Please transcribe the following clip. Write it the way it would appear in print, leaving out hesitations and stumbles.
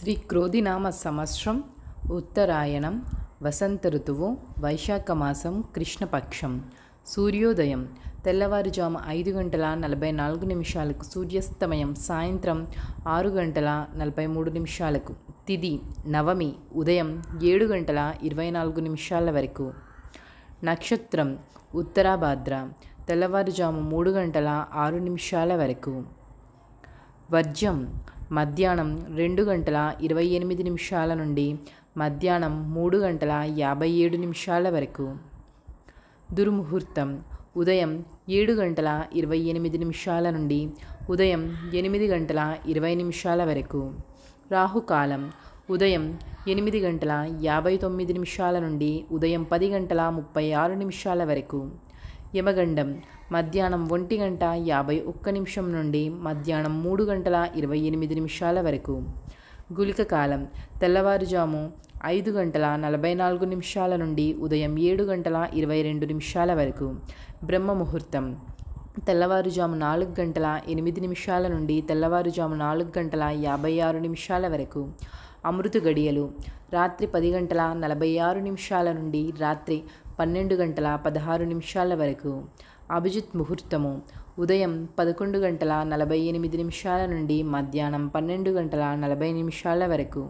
శ్రీ క్రోధినామ సంవత్సరం ఉత్తరాయణం వసంత ఋతువు వైశాఖ మాసం కృష్ణపక్షం సూర్యోదయం తెల్లవారుజాము 5:44 సూర్యాస్తమయం సాయంత్రం 6:43 తిథి నవమి ఉదయం 7:24 వరకు నక్షత్రం ఉత్తరాభాద్ర తెల్లవారుజాము 3:06 వరకు వర్జ్యం మధ్యాహ్నం 2:28 నుండి మధ్యాహ్నం 3:57 వరకు దుర్ముహూర్తం ఉదయం 7:28 నుండి ఉదయం 8:20 వరకు రాహుకాలం ఉదయం 8:59 నుండి ఉదయం 10:36 వరకు యమగండం మధ్యాహ్నం 1:51 నుండి మధ్యాహ్నం 3:28 వరకు గుళిక కాలం తెల్లవారుజాము 5:44 నుండి ఉదయం 7:22 వరకు బ్రహ్మ ముహూర్తం తెల్లవారుజాము 4:08 నుండి తెల్లవారుజాము 4:56 వరకు అమృత గడియలు రాత్రి 10:46 నుండి రాత్రి 12:16 వరకు అభిజిత్ ముహూర్తము ఉదయం 11:48 నుండి మధ్యాహ్నం 12:40 వరకు